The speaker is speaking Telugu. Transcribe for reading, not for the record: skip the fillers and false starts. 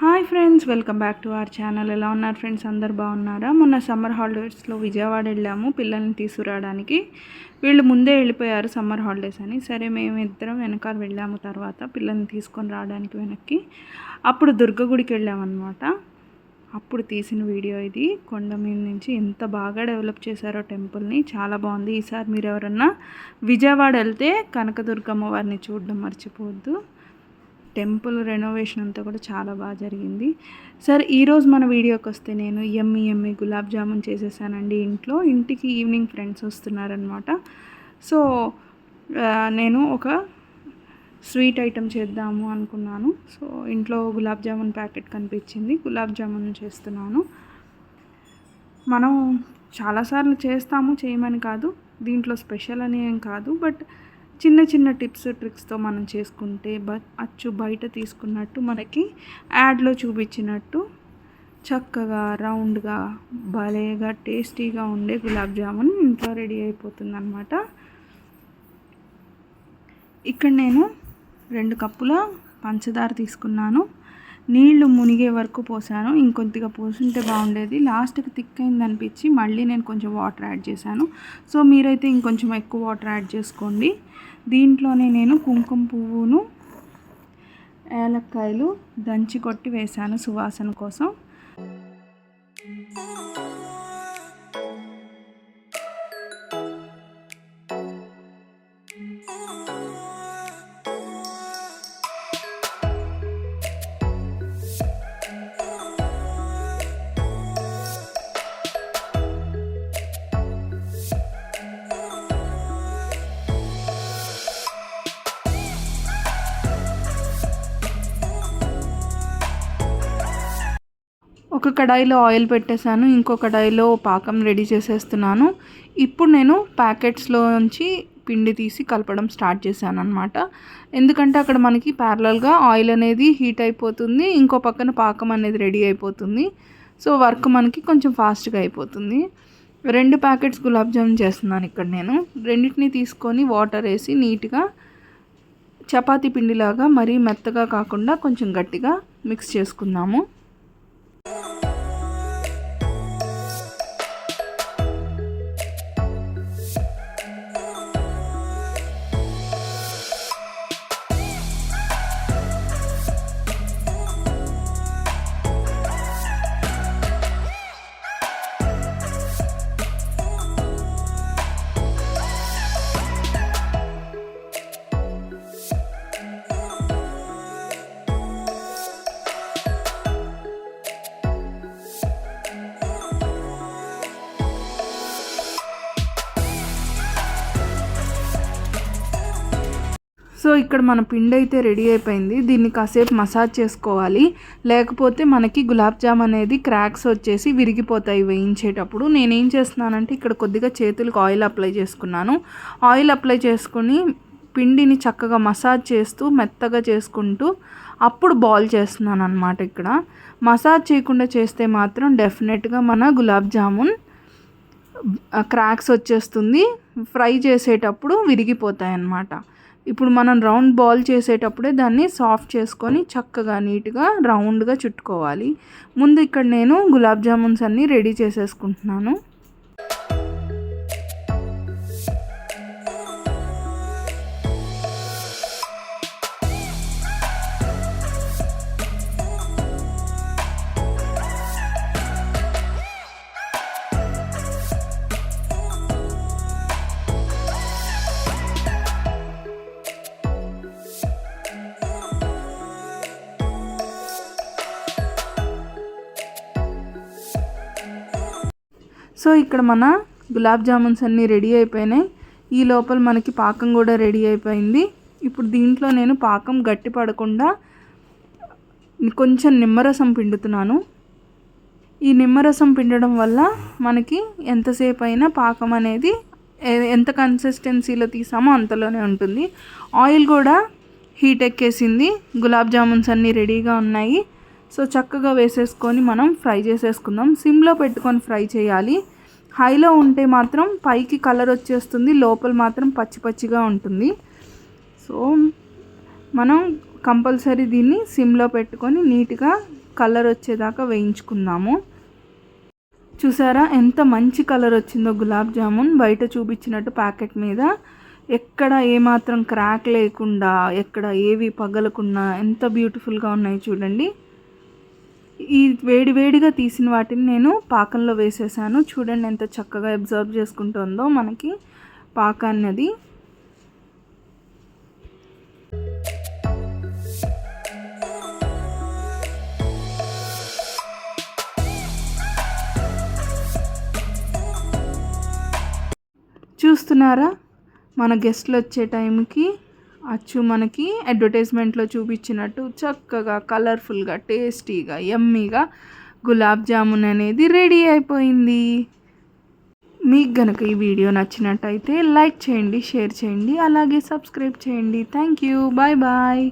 Hi friends, welcome back to our channel. ఎలా ఉన్నారు ఫ్రెండ్స్? అందరు బాగున్నారా? మొన్న సమ్మర్ హాలిడేస్లో విజయవాడ వెళ్ళాము పిల్లల్ని తీసుకురావడానికి. వీళ్ళు ముందే వెళ్ళిపోయారు సమ్మర్ హాలిడేస్ అని. సరే మేమిద్దరం వెనకాల వెళ్ళాము తర్వాత పిల్లల్ని తీసుకొని రావడానికి వెనక్కి. అప్పుడు దుర్గగుడికి వెళ్ళామన్నమాట. అప్పుడు తీసిన వీడియో ఇది. కొండ మీద నుంచి ఎంత బాగా డెవలప్ చేశారో టెంపుల్ని, చాలా బాగుంది. ఈసారి మీరు ఎవరన్నా విజయవాడ వెళ్తే కనకదుర్గమ్మ వారిని చూడడం మర్చిపోవద్దు. టెంపుల్ రెనోవేషన్ అంతా కూడా చాలా బాగా జరిగింది. సరే, ఈరోజు మన వీడియోకి వస్తే నేను యమ్మీ గులాబ్ జామున్ చేసేసానండి ఇంటికి ఈవినింగ్ ఫ్రెండ్స్ వస్తున్నారనమాట. సో నేను ఒక స్వీట్ ఐటెం చేద్దాము అనుకున్నాను. సో ఇంట్లో గులాబ్ జామున్ ప్యాకెట్ కనిపించింది, గులాబ్ జామున్ చేస్తున్నాను. మనం చాలాసార్లు చేస్తాము, చేయమని కాదు, దీంట్లో స్పెషల్ అని ఏం కాదు. బట్ చిన్న చిన్న టిప్స్ ట్రిక్స్తో మనం చేసుకుంటే అచ్చు బయట తీసుకున్నట్టు మనకి యాడ్లో చూపించినట్టు చక్కగా రౌండ్గా భలేగా టేస్టీగా ఉండే గులాబ్ జామున్ ఇంట్లో రెడీ అయిపోతుంది అన్నమాట. ఇక్కడ నేను 2 కప్పుల పంచదార తీసుకున్నాను. నీళ్లు మునిగే వరకు పోసాను, ఇంకొద్దిగా పోసుంటే బాగుండేది. లాస్ట్కి థిక్ అయింది అనిపించి మళ్ళీ నేను కొంచెం వాటర్ యాడ్ చేశాను. సో మీరైతే ఇంకొంచెం ఎక్కువ వాటర్ యాడ్ చేసుకోండి. దీంట్లోనే నేను కుంకుమ పువ్వును, ఏలక్కాయలు దంచి కొట్టి వేశాను సువాసన కోసం. ఒక కడాయిలో ఆయిల్ పెట్టేశాను, ఇంకో కడాయిలో పాకం రెడీ చేసేస్తున్నాను. ఇప్పుడు నేను ప్యాకెట్స్లోంచి పిండి తీసి కలపడం స్టార్ట్ చేశాను అనమాట. ఎందుకంటే అక్కడ మనకి ప్యారలల్గా ఆయిల్ అనేది హీట్ అయిపోతుంది, ఇంకో పక్కన పాకం అనేది రెడీ అయిపోతుంది. సో వర్క్ మనకి కొంచెం ఫాస్ట్గా అయిపోతుంది. 2 ప్యాకెట్స్ గులాబ్ జామున్ చేస్తున్నాను ఇక్కడ నేను. రెండింటిని తీసుకొని వాటర్ వేసి నీట్గా చపాతీ పిండిలాగా, మరీ మెత్తగా కాకుండా కొంచెం గట్టిగా మిక్స్ చేసుకుందాము. సో ఇక్కడ మన పిండి అయితే రెడీ అయిపోయింది. దీన్ని కాసేపు మసాజ్ చేసుకోవాలి, లేకపోతే మనకి గులాబ్ జామ్ అనేది క్రాక్స్ వచ్చేసి విరిగిపోతాయి వేయించేటప్పుడు. నేనేం చేస్తున్నానంటే ఇక్కడ కొద్దిగా చేతులకు ఆయిల్ అప్లై చేసుకున్నాను. ఆయిల్ అప్లై చేసుకుని పిండిని చక్కగా మసాజ్ చేస్తూ మెత్తగా చేసుకుంటూ అప్పుడు బాల్ చేస్తున్నాను అనమాట. ఇక్కడ మసాజ్ చేయకుండా చేస్తే మాత్రం డెఫినెట్గా మన గులాబ్ జామున్ క్రాక్స్ వచ్చేస్తుంది, ఫ్రై చేసేటప్పుడు విరిగిపోతాయి అన్నమాట. ఇప్పుడు మనం రౌండ్ బాల్ చేసేటప్పుడే దాన్ని సాఫ్ట్ చేసుకొని చక్కగా నీట్గా రౌండ్గా చుట్టుకోవాలి. ముందు ఇక్కడ నేను గులాబ్ జామున్స్ అన్నీ రెడీ చేసేసుకుంటున్నాను. సో ఇక్కడ మన గులాబ్ జామున్స్ అన్నీ రెడీ అయిపోయినాయి. ఈ లోపల మనకి పాకం కూడా రెడీ అయిపోయింది. ఇప్పుడు దీంట్లో నేను పాకం గట్టి పడకుండా కొంచెం నిమ్మరసం పిండుతున్నాను. ఈ నిమ్మరసం పిండడం వల్ల మనకి ఎంతసేపు అయినా పాకం అనేది ఎంత కన్సిస్టెన్సీలో తీసామో అంతలోనే ఉంటుంది. ఆయిల్ కూడా హీట్ ఎక్కేసింది, గులాబ్ జామున్స్ అన్నీ రెడీగా ఉన్నాయి. సో చక్కగా వేసేసుకొని మనం ఫ్రై చేసేసుకుందాం. సిమ్లో పెట్టుకొని ఫ్రై చేయాలి. హైలో ఉంటే మాత్రం పైకి కలర్ వచ్చేస్తుంది, లోపల మాత్రం పచ్చి పచ్చిగా ఉంటుంది. సో మనం కంపల్సరీ దీన్ని సిమ్లో పెట్టుకొని నీట్గా కలర్ వచ్చేదాకా వేయించుకుందాము. చూసారా ఎంత మంచి కలర్ వచ్చిందో గులాబ్ జామున్, బయట చూపించినట్టు ప్యాకెట్ మీద ఎక్కడ ఏమాత్రం క్రాక్ లేకుండా, ఎక్కడ ఏవి పగలకుండా ఎంత బ్యూటిఫుల్గా ఉన్నాయి చూడండి. ఈ వేడివేడిగా తీసిన వాటిని నేను పాకంలో వేసేసాను. చూడండి ఎంత చక్కగా అబ్జర్వ్ చేసుకుంటుందో మనకి పాకాన్నది. చూస్తున్నారా, మన గెస్ట్లు వచ్చే టైంకి అచ్చు మనకి అడ్వర్టైజ్మెంట్లో చూపించినట్టు చక్కగా కలర్ఫుల్గా టేస్టీగా యమ్మీగా గులాబ్ జామున్ అనేది రెడీ అయిపోయింది. మీకు గనక ఈ వీడియో నచ్చినట్టయితే లైక్ చేయండి, షేర్ చేయండి, అలాగే సబ్స్క్రైబ్ చేయండి. Thank you. Bye bye.